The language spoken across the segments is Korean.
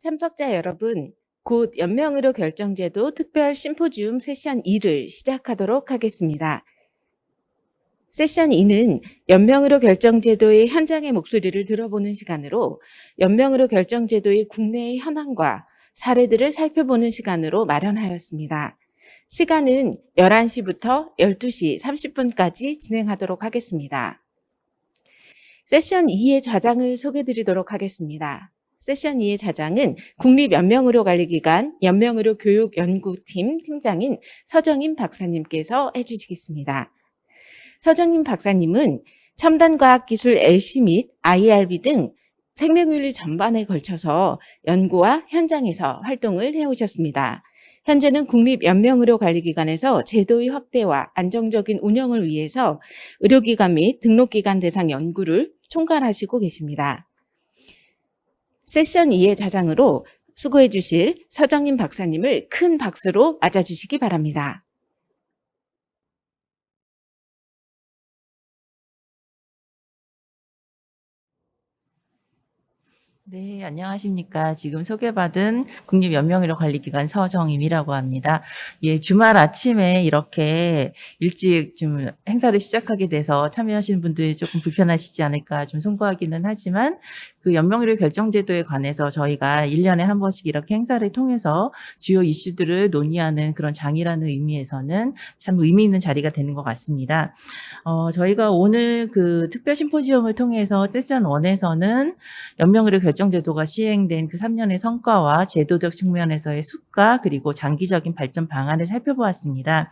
참석자 여러분, 곧 연명의료 결정제도 특별 심포지움 세션 2를 시작하도록 하겠습니다. 세션 2는 연명의료 결정제도의 현장의 목소리를 들어보는 시간으로 연명의료 결정제도의 국내의 현황과 사례들을 살펴보는 시간으로 마련하였습니다. 시간은 11시부터 12시 30분까지 진행하도록 하겠습니다. 세션 2의 좌장을 소개드리도록 하겠습니다. 세션 2의 좌장은 국립연명의료관리기관 연명의료교육연구팀 팀장인 서정임 박사님께서 해주시겠습니다. 서정임 박사님은 첨단과학기술 LC 및 IRB 등 생명윤리 전반에 걸쳐서 연구와 현장에서 활동을 해오셨습니다. 현재는 국립연명의료관리기관에서 제도의 확대와 안정적인 운영을 위해서 의료기관 및 등록기관 대상 연구를 총괄하시고 계십니다. 세션 2의 좌장으로 수고해 주실 서정임 박사님을 큰 박수로 맞아주시기 바랍니다. 네, 안녕하십니까. 지금 소개받은 국립연명의료관리기관 서정임이라고 합니다. 예, 주말 아침에 이렇게 일찍 좀 행사를 시작하게 돼서 참여하시는 분들이 조금 불편하시지 않을까 좀 송구하기는 하지만 그 연명의료 결정제도에 관해서 저희가 1년에 한 번씩 이렇게 행사를 통해서 주요 이슈들을 논의하는 그런 장이라는 의미에서는 참 의미 있는 자리가 되는 것 같습니다. 저희가 오늘 그 특별 심포지엄을 통해서 세션 1에서는 연명의료 결정제도가 시행된 그 3년의 성과와 제도적 측면에서의 수가 그리고 장기적인 발전 방안을 살펴보았습니다.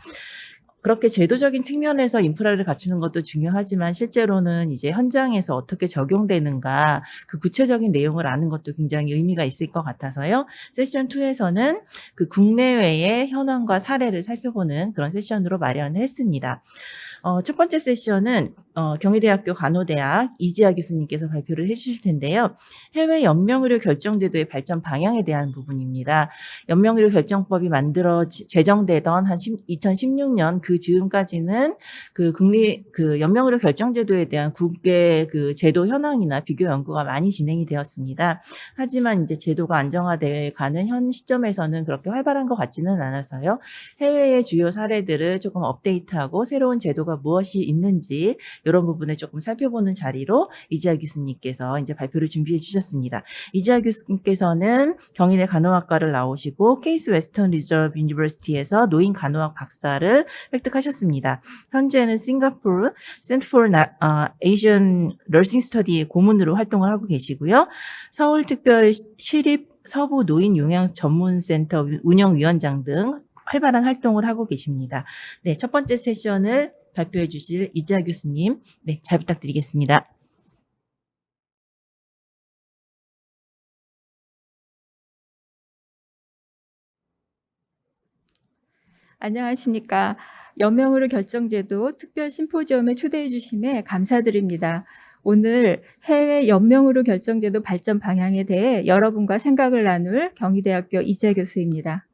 그렇게 제도적인 측면에서 인프라를 갖추는 것도 중요하지만 실제로는 이제 현장에서 어떻게 적용되는가 그 구체적인 내용을 아는 것도 굉장히 의미가 있을 것 같아서요. 세션 2에서는 그 국내외의 현황과 사례를 살펴보는 그런 세션으로 마련을 했습니다. 첫 번째 세션은 경희대학교 간호대학 이지아 교수님께서 발표를 해주실 텐데요. 해외 연명의료 결정제도의 발전 방향에 대한 부분입니다. 연명의료 결정법이 만들어 제정되던 한 2016년 그 즈음까지는 그 연명의료 결정제도에 대한 국외 그 제도 현황이나 비교 연구가 많이 진행이 되었습니다. 하지만 이제 제도가 안정화돼 가는 현 시점에서는 그렇게 활발한 것 같지는 않아서요. 해외의 주요 사례들을 조금 업데이트하고 새로운 제도가 무엇이 있는지 이런 부분을 조금 살펴보는 자리로 이지아 교수님께서 이제 발표를 준비해 주셨습니다. 이지아 교수님께서는 경희대 간호학과를 나오시고 케이스 웨스턴 리저브 유니버시티에서 노인 간호학 박사를 획득하셨습니다. 현재는 싱가포르 센터 포 에이션 너싱 스터디의 고문으로 활동을 하고 계시고요. 서울특별 시립 서부 노인 요양 전문센터 운영위원장 등 활발한 활동을 하고 계십니다. 네, 첫 번째 세션을 발표해 주실 이지아 교수님, 네, 잘 부탁드리겠습니다. 안녕하십니까. 연명의료 결정제도 특별 심포지엄에 초대해 주심에 감사드립니다. 오늘 해외 연명의료 결정제도 발전 방향에 대해 여러분과 생각을 나눌 경희대학교 이지아 교수입니다.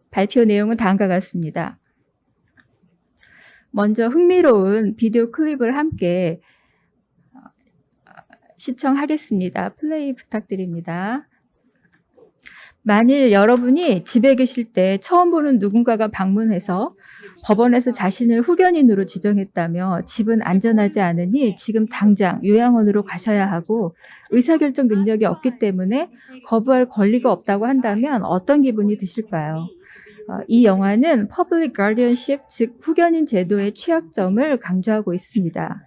발표 내용은 다음과 같습니다. 먼저 흥미로운 비디오 클립을 함께 시청하겠습니다. 플레이 부탁드립니다. 만일 여러분이 집에 계실 때 처음 보는 누군가가 방문해서 법원에서 자신을 후견인으로 지정했다며 집은 안전하지 않으니 지금 당장 요양원으로 가셔야 하고 의사결정 능력이 없기 때문에 거부할 권리가 없다고 한다면 어떤 기분이 드실까요? 이 영화는 퍼블릭 가디언십, 즉 후견인 제도의 취약점을 강조하고 있습니다.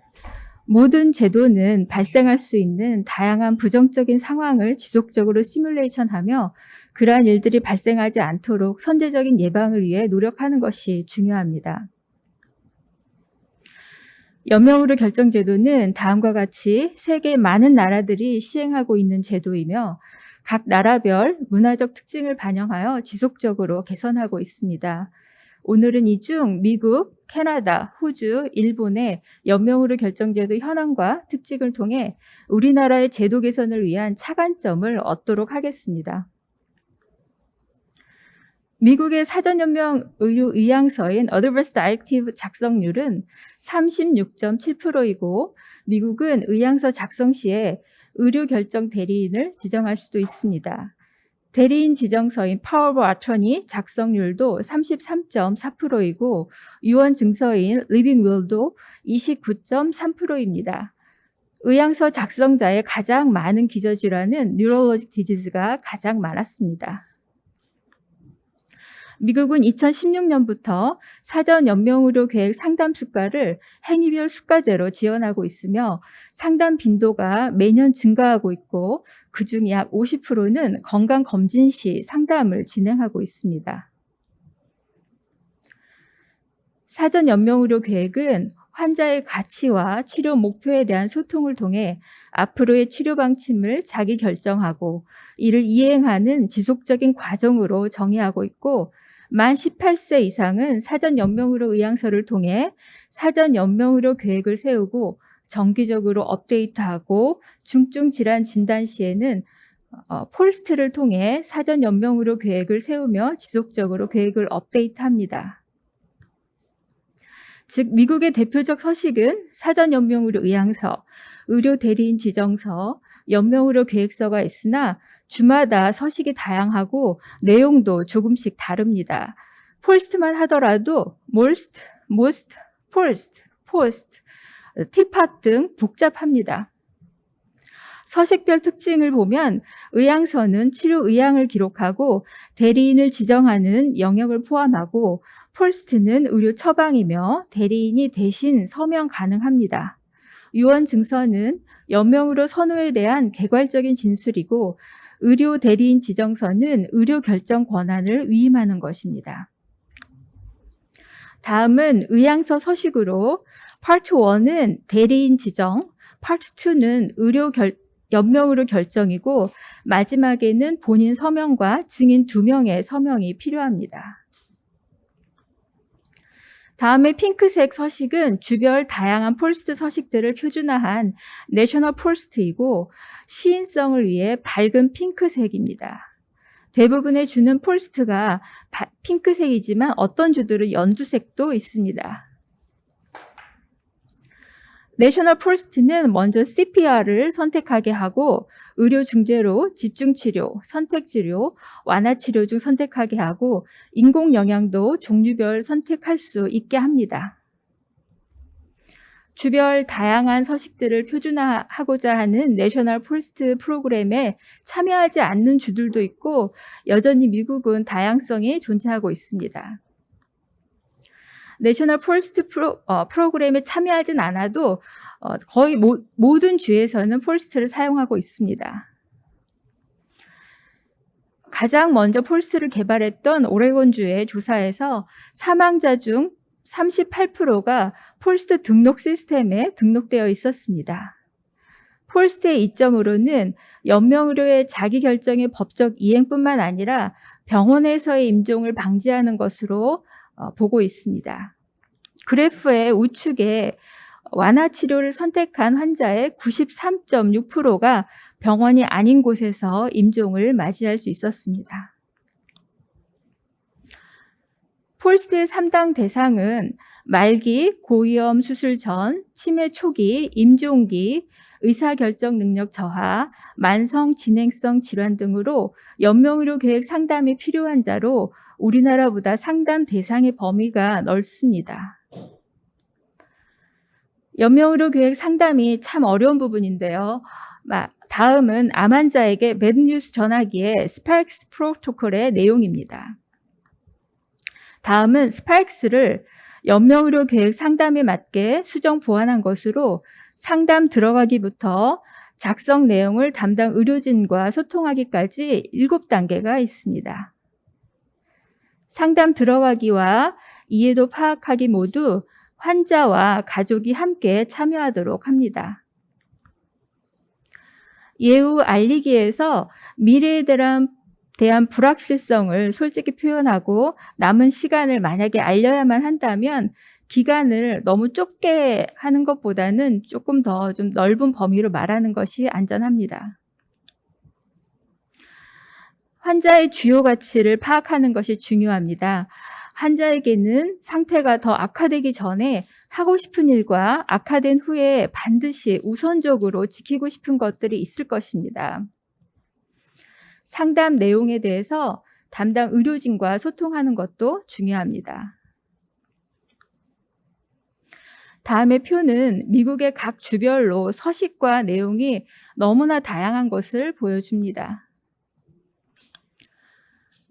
모든 제도는 발생할 수 있는 다양한 부정적인 상황을 지속적으로 시뮬레이션하며 그러한 일들이 발생하지 않도록 선제적인 예방을 위해 노력하는 것이 중요합니다. 연명의료 결정제도는 다음과 같이 세계 많은 나라들이 시행하고 있는 제도이며 각 나라별 문화적 특징을 반영하여 지속적으로 개선하고 있습니다. 오늘은 이 중 미국, 캐나다, 호주, 일본의 연명의료 결정제도 현황과 특징을 통해 우리나라의 제도 개선을 위한 차관점을 얻도록 하겠습니다. 미국의 사전연명 의료 의향서인 Adverse Directive 작성률은 36.7%이고 미국은 의향서 작성 시에 의료 결정 대리인을 지정할 수도 있습니다. 대리인 지정서인 파워 오브 어터니 작성률도 33.4%이고 유언 증서인 리빙 윌도 29.3%입니다. 의향서 작성자의 가장 많은 기저질환은 뉴럴로직 디지즈가 가장 많았습니다. 미국은 2016년부터 사전 연명의료 계획 상담 수가를 행위별 수가제로 지원하고 있으며 상담 빈도가 매년 증가하고 있고 그중 약 50%는 건강검진 시 상담을 진행하고 있습니다. 사전 연명의료 계획은 환자의 가치와 치료 목표에 대한 소통을 통해 앞으로의 치료 방침을 자기 결정하고 이를 이행하는 지속적인 과정으로 정의하고 있고 만 18세 이상은 사전 연명의료 의향서를 통해 사전 연명의료 계획을 세우고 정기적으로 업데이트하고 중증 질환 진단 시에는 폴스트를 통해 사전 연명의료 계획을 세우며 지속적으로 계획을 업데이트합니다. 즉 미국의 대표적 서식은 사전 연명의료 의향서, 의료 대리인 지정서, 연명의료 계획서가 있으나 주마다 서식이 다양하고 내용도 조금씩 다릅니다. 폴스트만 하더라도 most, first, post, 티팟 등 복잡합니다. 서식별 특징을 보면 의향서는 치료 의향을 기록하고 대리인을 지정하는 영역을 포함하고 폴스트는 의료 처방이며 대리인이 대신 서명 가능합니다. 유언 증서는 연명의료 선호에 대한 개괄적인 진술이고 의료 대리인 지정서는 의료 결정 권한을 위임하는 것입니다. 다음은 의향서 서식으로 파트 1은 대리인 지정, 파트 2는 연명의료 결정이고 마지막에는 본인 서명과 증인 2명의 서명이 필요합니다. 다음에 핑크색 서식은 주별 다양한 폴스트 서식들을 표준화한 내셔널 폴스트이고 시인성을 위해 밝은 핑크색입니다. 대부분의 주는 폴스트가 핑크색이지만 어떤 주들은 연두색도 있습니다. 내셔널 폴스트는 먼저 CPR을 선택하게 하고 의료 중재로 집중치료, 선택치료, 완화치료 중 선택하게 하고 인공영양도 종류별 선택할 수 있게 합니다. 주별 다양한 서식들을 표준화하고자 하는 내셔널 폴스트 프로그램에 참여하지 않는 주들도 있고 여전히 미국은 다양성이 존재하고 있습니다. 내셔널 폴스트 프로그램에 참여하진 않아도 거의 모든 주에서는 폴스트를 사용하고 있습니다. 가장 먼저 폴스트를 개발했던 오레곤주의 조사에서 사망자 중 38%가 폴스트 등록 시스템에 등록되어 있었습니다. 폴스트의 이점으로는 연명의료의 자기결정의 법적 이행뿐만 아니라 병원에서의 임종을 방지하는 것으로 보고 있습니다. 그래프의 우측에 완화치료를 선택한 환자의 93.6%가 병원이 아닌 곳에서 임종을 맞이할 수 있었습니다. 폴스트의 3당 대상은 말기, 고위험 수술 전, 치매 초기, 임종기, 의사결정 능력 저하, 만성 진행성 질환 등으로 연명의료 계획 상담이 필요한 자로 우리나라보다 상담 대상의 범위가 넓습니다. 연명의료 계획 상담이 참 어려운 부분인데요. 다음은 암 환자에게 배드뉴스 전하기의 스파크스 프로토콜의 내용입니다. 다음은 스파크스를 연명의료 계획 상담에 맞게 수정 보완한 것으로 상담 들어가기부터 작성 내용을 담당 의료진과 소통하기까지 7단계가 있습니다. 상담 들어가기와 이해도 파악하기 모두 환자와 가족이 함께 참여하도록 합니다. 예우 알리기에서 미래에 대한 불확실성을 솔직히 표현하고 남은 시간을 만약에 알려야만 한다면 기간을 너무 좁게 하는 것보다는 조금 더 좀 넓은 범위로 말하는 것이 안전합니다. 환자의 주요 가치를 파악하는 것이 중요합니다. 환자에게는 상태가 더 악화되기 전에 하고 싶은 일과 악화된 후에 반드시 우선적으로 지키고 싶은 것들이 있을 것입니다. 상담 내용에 대해서 담당 의료진과 소통하는 것도 중요합니다. 다음의 표는 미국의 각 주별로 서식과 내용이 너무나 다양한 것을 보여줍니다.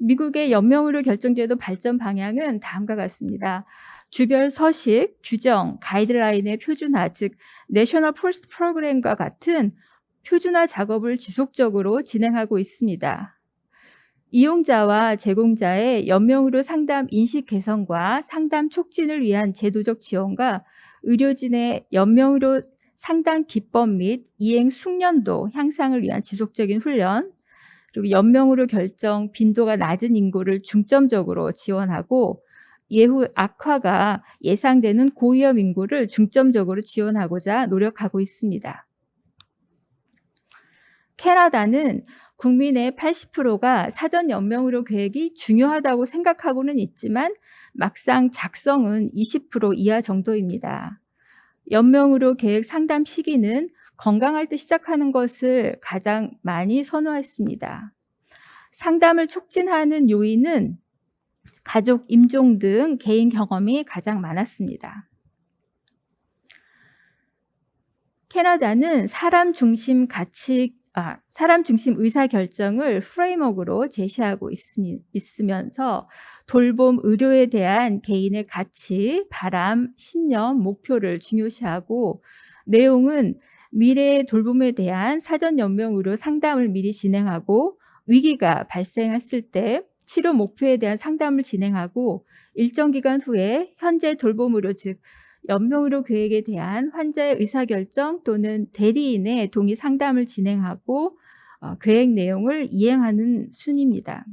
미국의 연명의료 결정제도 발전 방향은 다음과 같습니다. 주별 서식, 규정, 가이드라인의 표준화, 즉 내셔널 퍼스트 프로그램과 같은 표준화 작업을 지속적으로 진행하고 있습니다. 이용자와 제공자의 연명의료 상담 인식 개선과 상담 촉진을 위한 제도적 지원과 의료진의 연명의료 상담 기법 및 이행 숙련도 향상을 위한 지속적인 훈련, 그리고 연명의료 결정 빈도가 낮은 인구를 중점적으로 지원하고 예후 악화가 예상되는 고위험 인구를 중점적으로 지원하고자 노력하고 있습니다. 캐나다는 국민의 80%가 사전 연명의료 계획이 중요하다고 생각하고는 있지만 막상 작성은 20% 이하 정도입니다. 연명의료 계획 상담 시기는 건강할 때 시작하는 것을 가장 많이 선호했습니다. 상담을 촉진하는 요인은 가족, 임종 등 개인 경험이 가장 많았습니다. 캐나다는 사람 중심 의사결정을 프레임워크로 제시하고 있으면서 돌봄 의료에 대한 개인의 가치, 바람, 신념, 목표를 중요시하고 내용은 미래의 돌봄에 대한 사전 연명 의료 상담을 미리 진행하고 위기가 발생했을 때 치료 목표에 대한 상담을 진행하고 일정 기간 후에 현재 돌봄 의료 즉 연명의료 계획에 대한 환자의 의사결정 또는 대리인의 동의 상담을 진행하고 계획 내용을 이행하는 순입니다.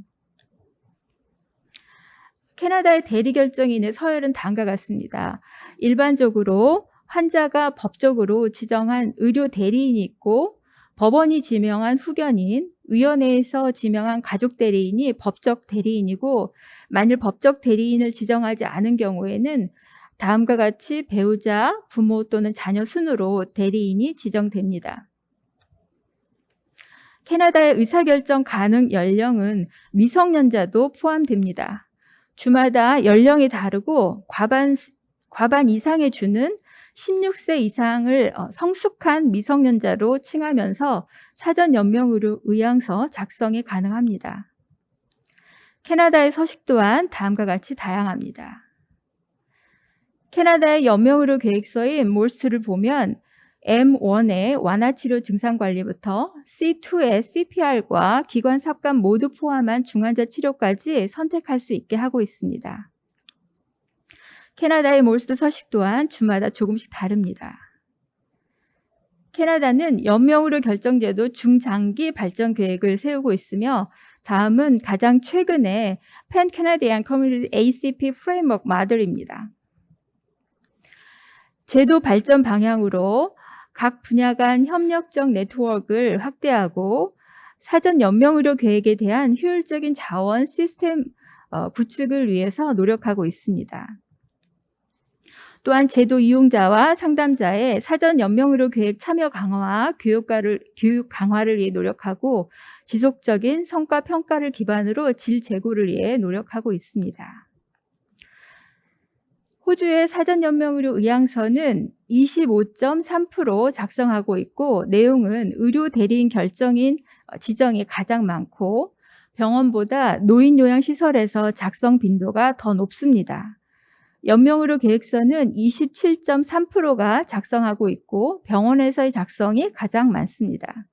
캐나다의 대리결정인의 서열은 다음과 같습니다. 일반적으로 환자가 법적으로 지정한 의료 대리인이 있고 법원이 지명한 후견인, 위원회에서 지명한 가족 대리인이 법적 대리인이고 만일 법적 대리인을 지정하지 않은 경우에는 다음과 같이 배우자, 부모 또는 자녀 순으로 대리인이 지정됩니다. 캐나다의 의사결정 가능 연령은 미성년자도 포함됩니다. 주마다 연령이 다르고 과반 이상의 주는 16세 이상을 성숙한 미성년자로 칭하면서 사전 연명의료 의향서 작성이 가능합니다. 캐나다의 서식 또한 다음과 같이 다양합니다. 캐나다의 연명의료 계획서인 몰스를 보면 M1의 완화치료 증상관리부터 C2의 CPR과 기관 삽관 모두 포함한 중환자 치료까지 선택할 수 있게 하고 있습니다. 캐나다의 몰스 서식 또한 주마다 조금씩 다릅니다. 캐나다는 연명의료 결정제도 중장기 발전 계획을 세우고 있으며 다음은 가장 최근의 Pan Canadian Community ACP Framework 모델입니다. 제도 발전 방향으로 각 분야 간 협력적 네트워크를 확대하고 사전 연명의료 계획에 대한 효율적인 자원 시스템 구축을 위해서 노력하고 있습니다. 또한 제도 이용자와 상담자의 사전 연명의료 계획 참여 강화와 교육 강화를 위해 노력하고 지속적인 성과 평가를 기반으로 질 제고를 위해 노력하고 있습니다. 호주의 사전 연명의료 의향서는 25.3% 작성하고 있고 내용은 의료 대리인 결정인 지정이 가장 많고 병원보다 노인요양시설에서 작성 빈도가 더 높습니다. 연명의료 계획서는 27.3%가 작성하고 있고 병원에서의 작성이 가장 많습니다.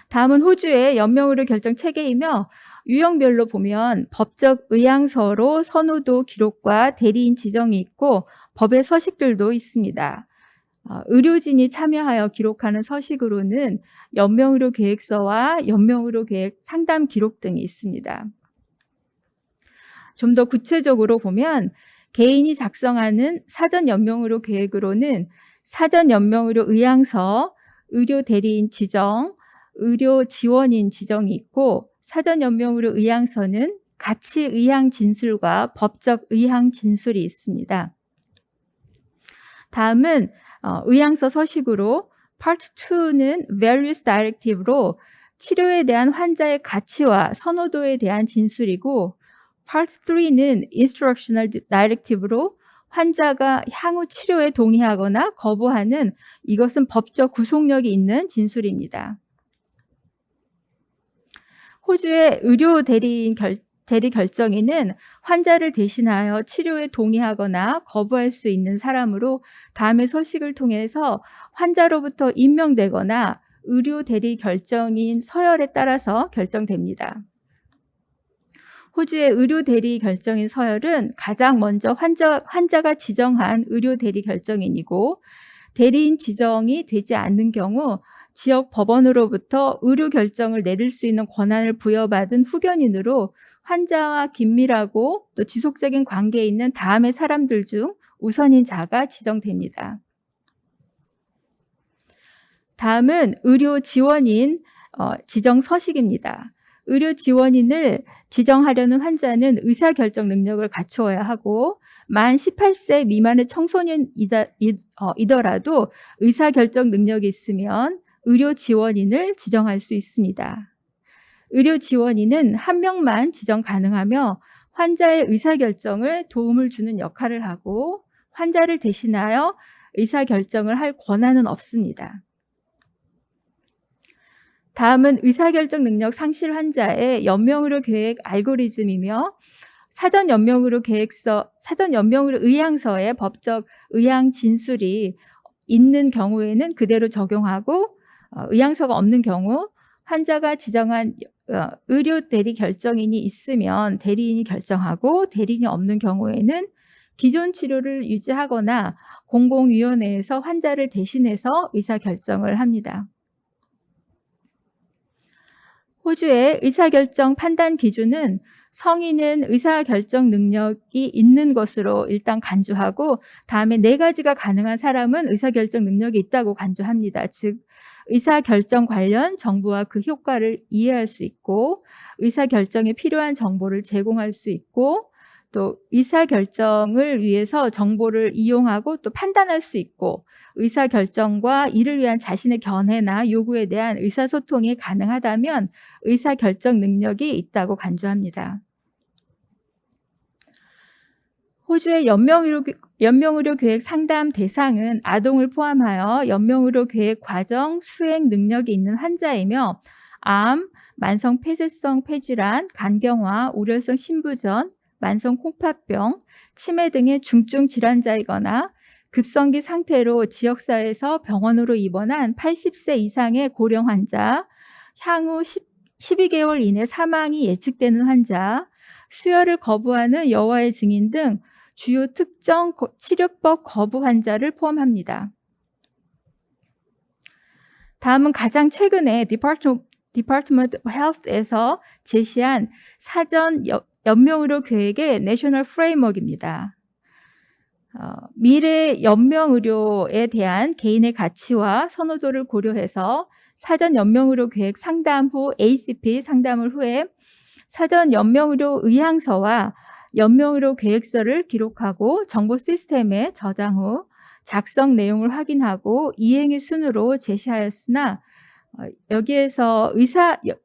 다음은 호주의 연명의료 결정 체계이며 유형별로 보면 법적 의향서로 선호도 기록과 대리인 지정이 있고 법의 서식들도 있습니다. 의료진이 참여하여 기록하는 서식으로는 연명의료 계획서와 연명의료 계획 상담 기록 등이 있습니다. 좀 더 구체적으로 보면 개인이 작성하는 사전 연명의료 계획으로는 사전 연명의료 의향서, 의료 대리인 지정, 의료 지원인 지정이 있고 사전 연명의료 의향서는 가치 의향 진술과 법적 의향 진술이 있습니다. 다음은 의향서 서식으로 Part 2는 Values Directive로 치료에 대한 환자의 가치와 선호도에 대한 진술이고 Part 3는 Instructional Directive로 환자가 향후 치료에 동의하거나 거부하는 이것은 법적 구속력이 있는 진술입니다. 호주의 의료 대리 결정인은 환자를 대신하여 치료에 동의하거나 거부할 수 있는 사람으로 다음의 서식을 통해서 환자로부터 임명되거나 의료 대리 결정인 서열에 따라서 결정됩니다. 호주의 의료 대리 결정인 서열은 가장 먼저 환자가 지정한 의료 대리 결정인이고 대리인 지정이 되지 않는 경우 지역 법원으로부터 의료 결정을 내릴 수 있는 권한을 부여받은 후견인으로 환자와 긴밀하고 또 지속적인 관계에 있는 다음의 사람들 중 우선인 자가 지정됩니다. 다음은 의료 지원인 지정 서식입니다. 의료 지원인을 지정하려는 환자는 의사결정 능력을 갖추어야 하고 만 18세 미만의 청소년이더라도 의사결정 능력이 있으면 의료 지원인을 지정할 수 있습니다. 의료 지원인은 한 명만 지정 가능하며 환자의 의사결정을 도움을 주는 역할을 하고 환자를 대신하여 의사결정을 할 권한은 없습니다. 다음은 의사결정 능력 상실 환자의 연명의료 계획 알고리즘이며 사전 연명의료 의향서의 법적 의향 진술이 있는 경우에는 그대로 적용하고 의향서가 없는 경우 환자가 지정한 의료 대리 결정인이 있으면 대리인이 결정하고 대리인이 없는 경우에는 기존 치료를 유지하거나 공공위원회에서 환자를 대신해서 의사결정을 합니다. 호주의 의사결정 판단 기준은 성인은 의사결정 능력이 있는 것으로 일단 간주하고 다음에 4가지가 가능한 사람은 의사결정 능력이 있다고 간주합니다. 즉 의사결정 관련 정보와 그 효과를 이해할 수 있고 의사결정에 필요한 정보를 제공할 수 있고 또 의사결정을 위해서 정보를 이용하고 또 판단할 수 있고 의사결정과 이를 위한 자신의 견해나 요구에 대한 의사소통이 가능하다면 의사결정 능력이 있다고 간주합니다. 호주의 연명의료 계획 상담 대상은 아동을 포함하여 연명의료 계획 과정 수행 능력이 있는 환자이며 암, 만성 폐쇄성 폐질환, 간경화, 우려성 신부전, 만성 콩팥병, 치매 등의 중증 질환자이거나 급성기 상태로 지역사회에서 병원으로 입원한 80세 이상의 고령 환자, 향후 12개월 이내 사망이 예측되는 환자, 수혈을 거부하는 여와의 증인 등 주요 특정 치료법 거부 환자를 포함합니다. 다음은 가장 최근에 Department of Health에서 제시한 사전 연명의료 계획의 내셔널 프레임워크입니다. 미래 연명의료에 대한 개인의 가치와 선호도를 고려해서 사전 연명의료 계획 상담 후 ACP 상담을 후에 사전 연명의료 의향서와 연명의료 계획서를 기록하고 정보 시스템에 저장 후 작성 내용을 확인하고 이행의 순으로 제시하였으나 여기에서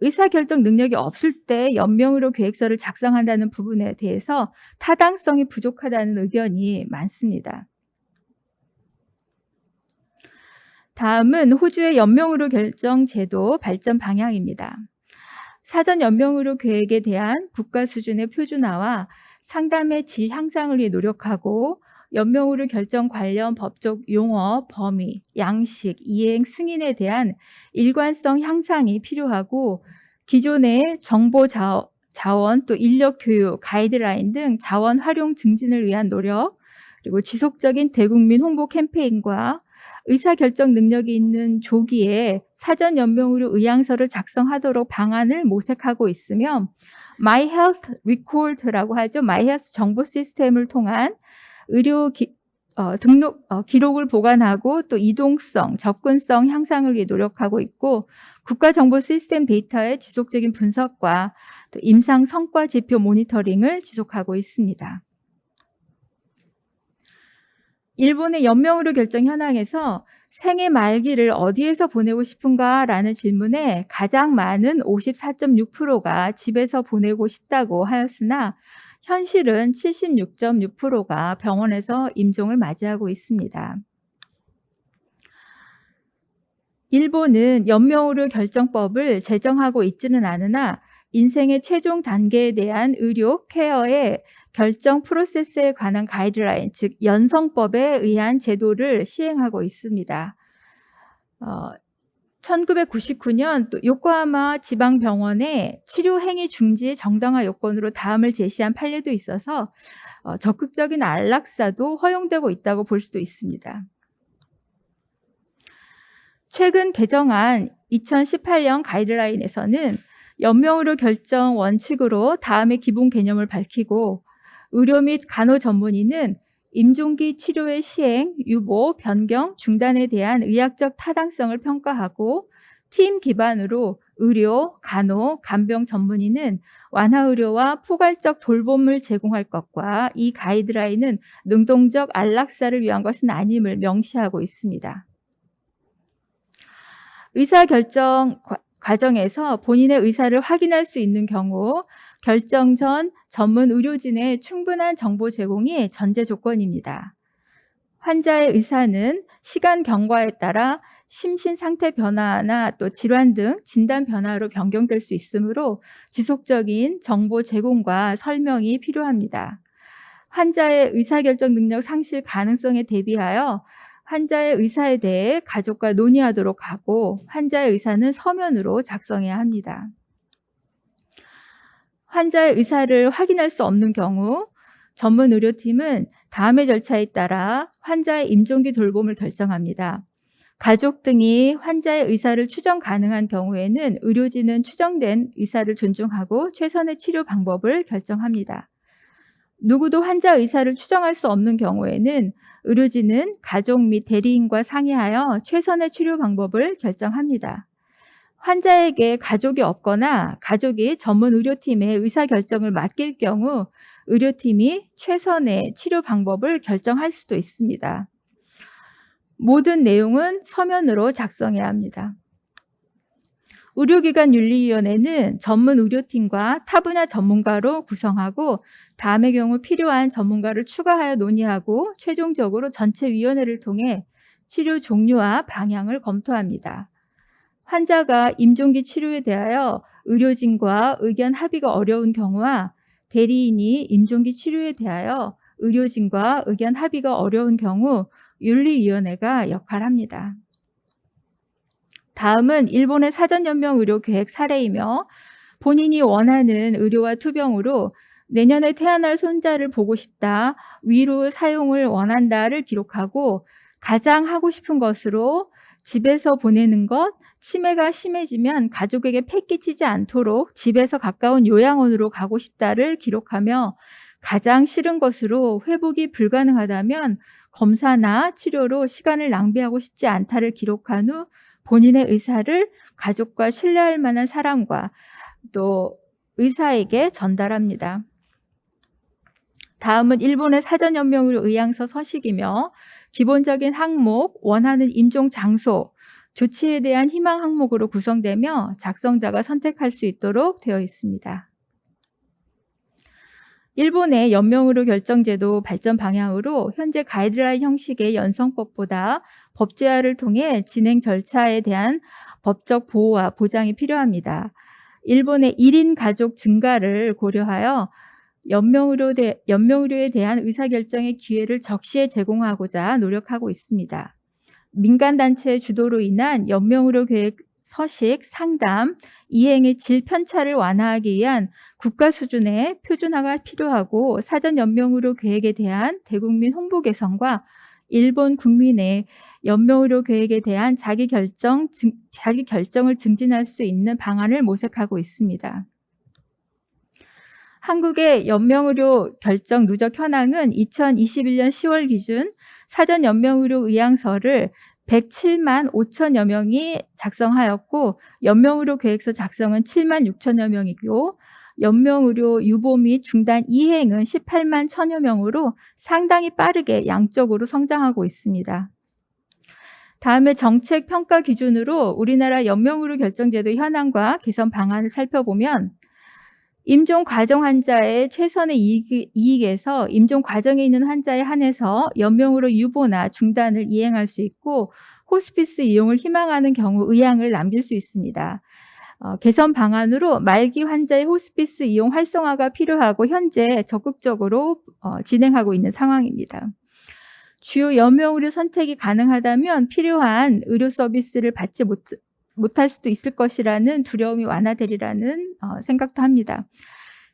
의사결정 능력이 없을 때 연명의료 계획서를 작성한다는 부분에 대해서 타당성이 부족하다는 의견이 많습니다. 다음은 호주의 연명의료 결정 제도 발전 방향입니다. 사전 연명의료 계획에 대한 국가 수준의 표준화와 상담의 질 향상을 위해 노력하고 연명의료 결정 관련 법적 용어, 범위, 양식, 이행, 승인에 대한 일관성 향상이 필요하고 기존의 정보 자원, 또 인력 교육, 가이드라인 등 자원 활용 증진을 위한 노력, 그리고 지속적인 대국민 홍보 캠페인과 의사결정 능력이 있는 조기에 사전 연명의료 의향서를 작성하도록 방안을 모색하고 있으며 My Health Record라고 하죠. My Health 정보 시스템을 통한 기록을 보관하고 또 이동성, 접근성 향상을 위해 노력하고 있고 국가정보 시스템 데이터의 지속적인 분석과 또 임상 성과 지표 모니터링을 지속하고 있습니다. 일본의 연명의료 결정 현황에서 생애 말기를 어디에서 보내고 싶은가라는 질문에 가장 많은 54.6%가 집에서 보내고 싶다고 하였으나 현실은 76.6%가 병원에서 임종을 맞이하고 있습니다. 일본은 연명의료 결정법을 제정하고 있지는 않으나 인생의 최종 단계에 대한 의료 케어의 결정 프로세스에 관한 가이드라인, 즉 연성법에 의한 제도를 시행하고 있습니다. 1999년 또 요코하마 지방병원의 치료 행위 중지 정당화 요건으로 다음을 제시한 판례도 있어서 적극적인 안락사도 허용되고 있다고 볼 수도 있습니다. 최근 개정한 2018년 가이드라인에서는 연명의료 결정 원칙으로 다음의 기본 개념을 밝히고 의료 및 간호 전문의는 임종기 치료의 시행, 유보, 변경, 중단에 대한 의학적 타당성을 평가하고 팀 기반으로 의료, 간호, 간병 전문의는 완화의료와 포괄적 돌봄을 제공할 것과 이 가이드라인은 능동적 안락사를 위한 것은 아님을 명시하고 있습니다. 의사결정 과정에서 본인의 의사를 확인할 수 있는 경우 결정 전 전문 의료진의 충분한 정보 제공이 전제 조건입니다. 환자의 의사는 시간 경과에 따라 심신 상태 변화나 또 질환 등 진단 변화로 변경될 수 있으므로 지속적인 정보 제공과 설명이 필요합니다. 환자의 의사결정 능력 상실 가능성에 대비하여 환자의 의사에 대해 가족과 논의하도록 하고 환자의 의사는 서면으로 작성해야 합니다. 환자의 의사를 확인할 수 없는 경우 전문 의료팀은 다음의 절차에 따라 환자의 임종기 돌봄을 결정합니다. 가족 등이 환자의 의사를 추정 가능한 경우에는 의료진은 추정된 의사를 존중하고 최선의 치료 방법을 결정합니다. 누구도 환자 의사를 추정할 수 없는 경우에는 의료진은 가족 및 대리인과 상의하여 최선의 치료 방법을 결정합니다. 환자에게 가족이 없거나 가족이 전문 의료팀에 의사결정을 맡길 경우 의료팀이 최선의 치료 방법을 결정할 수도 있습니다. 모든 내용은 서면으로 작성해야 합니다. 의료기관 윤리위원회는 전문 의료팀과 타 분야 전문가로 구성하고 다음의 경우 필요한 전문가를 추가하여 논의하고 최종적으로 전체 위원회를 통해 치료 종류와 방향을 검토합니다. 환자가 임종기 치료에 대하여 의료진과 의견 합의가 어려운 경우와 대리인이 임종기 치료에 대하여 의료진과 의견 합의가 어려운 경우 윤리위원회가 역할합니다. 다음은 일본의 사전연명 의료계획 사례이며 본인이 원하는 의료와 투병으로 내년에 태어날 손자를 보고 싶다, 위로 사용을 원한다를 기록하고 가장 하고 싶은 것으로 집에서 보내는 것, 치매가 심해지면 가족에게 폐 끼치지 않도록 집에서 가까운 요양원으로 가고 싶다를 기록하며 가장 싫은 것으로 회복이 불가능하다면 검사나 치료로 시간을 낭비하고 싶지 않다를 기록한 후 본인의 의사를 가족과 신뢰할 만한 사람과 또 의사에게 전달합니다. 다음은 일본의 사전연명의료 의향서 서식이며 기본적인 항목, 원하는 임종 장소, 조치에 대한 희망 항목으로 구성되며 작성자가 선택할 수 있도록 되어 있습니다. 일본의 연명의료 결정제도 발전 방향으로 현재 가이드라인 형식의 연성법보다 법제화를 통해 진행 절차에 대한 법적 보호와 보장이 필요합니다. 일본의 1인 가족 증가를 고려하여 연명의료에 대한 의사결정의 기회를 적시에 제공하고자 노력하고 있습니다. 민간단체의 주도로 인한 연명의료 계획 서식, 상담, 이행의 질 편차를 완화하기 위한 국가 수준의 표준화가 필요하고 사전 연명의료 계획에 대한 대국민 홍보 개선과 일본 국민의 연명의료 계획에 대한 자기 결정을 증진할 수 있는 방안을 모색하고 있습니다. 한국의 연명의료 결정 누적 현황은 2021년 10월 기준 사전 연명의료 의향서를 107만 5천여 명이 작성하였고 연명의료 계획서 작성은 7만 6천여 명이고 연명의료 유보 및 중단 이행은 18만 1천여 명으로 상당히 빠르게 양적으로 성장하고 있습니다. 다음에 정책 평가 기준으로 우리나라 연명의료 결정제도 현황과 개선 방안을 살펴보면 임종 과정 환자의 최선의 이익에서 임종 과정에 있는 환자에 한해서 연명으로 유보나 중단을 이행할 수 있고 호스피스 이용을 희망하는 경우 의향을 남길 수 있습니다. 개선 방안으로 말기 환자의 호스피스 이용 활성화가 필요하고 현재 적극적으로 진행하고 있는 상황입니다. 주요 연명의료 선택이 가능하다면 필요한 의료 서비스를 받지 못할 수도 있을 것이라는 두려움이 완화되리라는 생각도 합니다.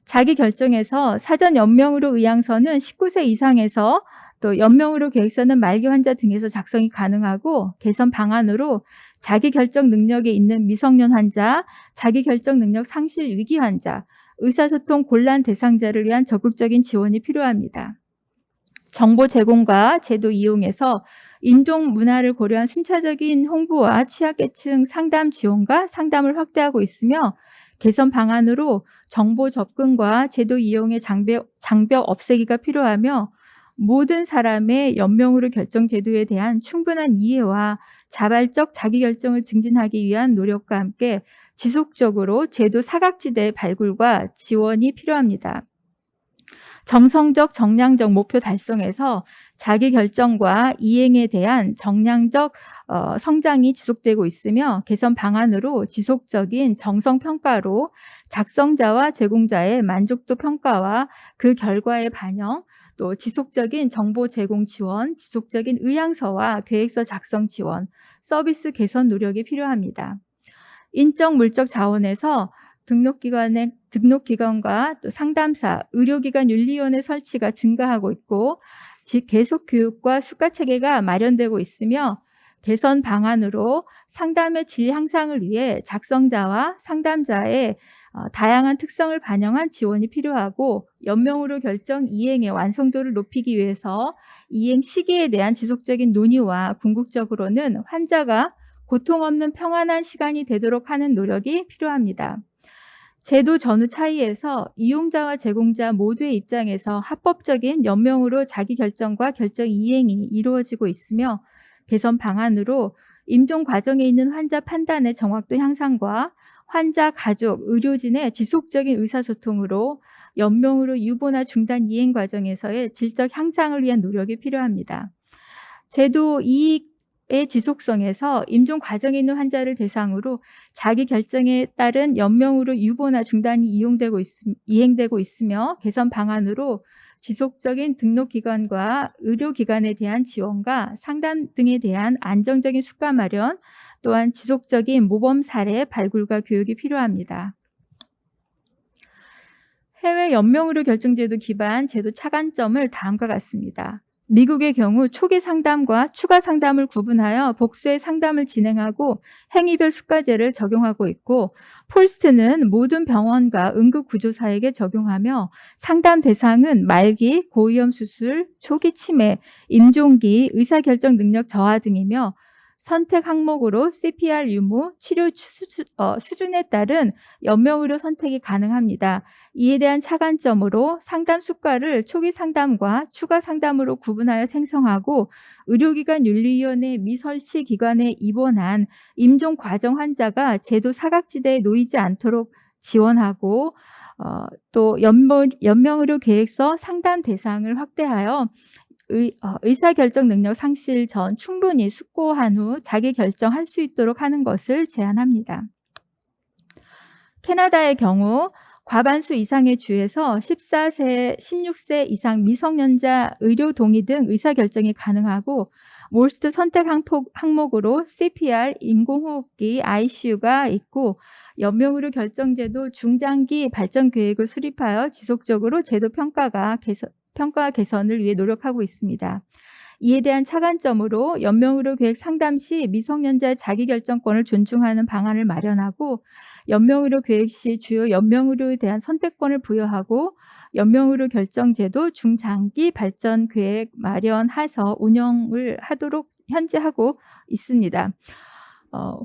자기 결정에서 사전 연명의료 의향서는 19세 이상에서 또 연명의료 계획서는 말기 환자 등에서 작성이 가능하고 개선 방안으로 자기 결정 능력이 있는 미성년 환자, 자기 결정 능력 상실 위기 환자, 의사소통 곤란 대상자를 위한 적극적인 지원이 필요합니다. 정보 제공과 제도 이용에서 임종 문화를 고려한 순차적인 홍보와 취약계층 상담 지원과 상담을 확대하고 있으며 개선 방안으로 정보 접근과 제도 이용의 장벽 없애기가 필요하며 모든 사람의 연명의료 결정 제도에 대한 충분한 이해와 자발적 자기결정을 증진하기 위한 노력과 함께 지속적으로 제도 사각지대의 발굴과 지원이 필요합니다. 정성적, 정량적 목표 달성에서 자기결정과 이행에 대한 정량적 성장이 지속되고 있으며 개선 방안으로 지속적인 정성 평가로 작성자와 제공자의 만족도 평가와 그 결과의 반영, 또 지속적인 정보 제공 지원, 지속적인 의향서와 계획서 작성 지원, 서비스 개선 노력이 필요합니다. 인적 물적 자원에서 등록기관과 또 상담사, 의료기관 윤리위원회 설치가 증가하고 있고 계속 교육과 수가 체계가 마련되고 있으며 개선 방안으로 상담의 질 향상을 위해 작성자와 상담자의 다양한 특성을 반영한 지원이 필요하고 연명의료 결정 이행의 완성도를 높이기 위해서 이행 시기에 대한 지속적인 논의와 궁극적으로는 환자가 고통 없는 평안한 시간이 되도록 하는 노력이 필요합니다. 제도 전후 차이에서 이용자와 제공자 모두의 입장에서 합법적인 연명으로 자기 결정과 결정 이행이 이루어지고 있으며 개선 방안으로 임종 과정에 있는 환자 판단의 정확도 향상과 환자, 가족, 의료진의 지속적인 의사소통으로 연명으로 유보나 중단 이행 과정에서의 질적 향상을 위한 노력이 필요합니다. 제도 이익의 지속성에서 임종 과정에 있는 환자를 대상으로 자기 결정에 따른 연명으로 유보나 중단이 이행되고 있으며 개선 방안으로 지속적인 등록기관과 의료기관에 대한 지원과 상담 등에 대한 안정적인 수가 마련, 또한 지속적인 모범 사례 발굴과 교육이 필요합니다. 해외 연명의료 결정제도 기반 제도 차관점을 다음과 같습니다. 미국의 경우 초기 상담과 추가 상담을 구분하여 복수의 상담을 진행하고 행위별 수가제를 적용하고 있고 폴스트는 모든 병원과 응급구조사에게 적용하며 상담 대상은 말기, 고위험 수술, 초기 치매, 임종기, 의사결정 능력 저하 등이며 선택 항목으로 CPR 유무, 치료 수준에 따른 연명의료 선택이 가능합니다. 이에 대한 차관점으로 상담 수가를 초기 상담과 추가 상담으로 구분하여 생성하고 의료기관 윤리위원회 미설치 기관에 입원한 임종 과정 환자가 제도 사각지대에 놓이지 않도록 지원하고 또 연명의료 계획서 상담 대상을 확대하여 의사결정 능력 상실 전 충분히 숙고한 후 자기 결정할 수 있도록 하는 것을 제안합니다. 캐나다의 경우 과반수 이상의 주에서 14세, 16세 이상 미성년자 의료 동의 등 의사결정이 가능하고 몰스트 선택 항목으로 CPR, 인공호흡기, ICU가 있고 연명의료 결정제도 중장기 발전 계획을 수립하여 지속적으로 제도 평가 개선을 위해 노력하고 있습니다. 이에 대한 차관점으로 연명의료 계획 상담 시 미성년자의 자기결정권을 존중하는 방안을 마련하고 연명의료 계획 시 주요 연명의료에 대한 선택권을 부여하고 연명의료 결정제도 중장기 발전 계획 마련해서 운영을 하도록 현재 하고 있습니다.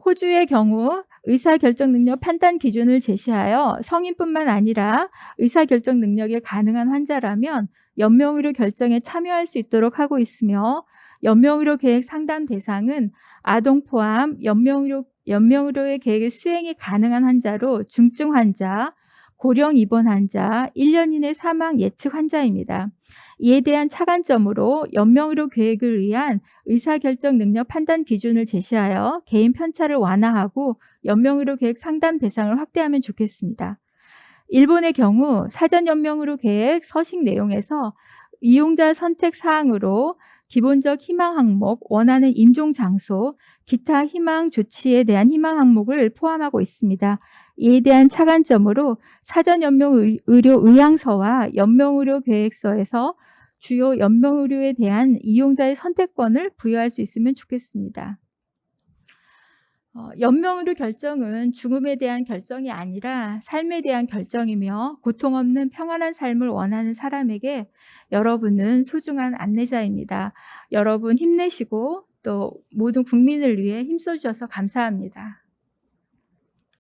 호주의 경우 의사결정 능력 판단 기준을 제시하여 성인뿐만 아니라 의사결정 능력이 가능한 환자라면 연명의료 결정에 참여할 수 있도록 하고 있으며 연명의료 계획 상담 대상은 아동 포함 연명의료의 계획의 수행이 가능한 환자로 중증 환자, 고령 입원 환자, 1년 이내 사망 예측 환자입니다. 이에 대한 차관점으로 연명의료 계획을 위한 의사결정 능력 판단 기준을 제시하여 개인 편차를 완화하고 연명의료 계획 상담 대상을 확대하면 좋겠습니다. 일본의 경우 사전 연명의료 계획 서식 내용에서 이용자 선택 사항으로 기본적 희망 항목, 원하는 임종 장소, 기타 희망 조치에 대한 희망 항목을 포함하고 있습니다. 이에 대한 차관점으로 사전 연명의료 의향서와 연명의료 계획서에서 주요 연명의료에 대한 이용자의 선택권을 부여할 수 있으면 좋겠습니다. 연명의료 결정은 죽음에 대한 결정이 아니라 삶에 대한 결정이며 고통 없는 평안한 삶을 원하는 사람에게 여러분은 소중한 안내자입니다. 여러분 힘내시고 또 모든 국민을 위해 힘써주셔서 감사합니다.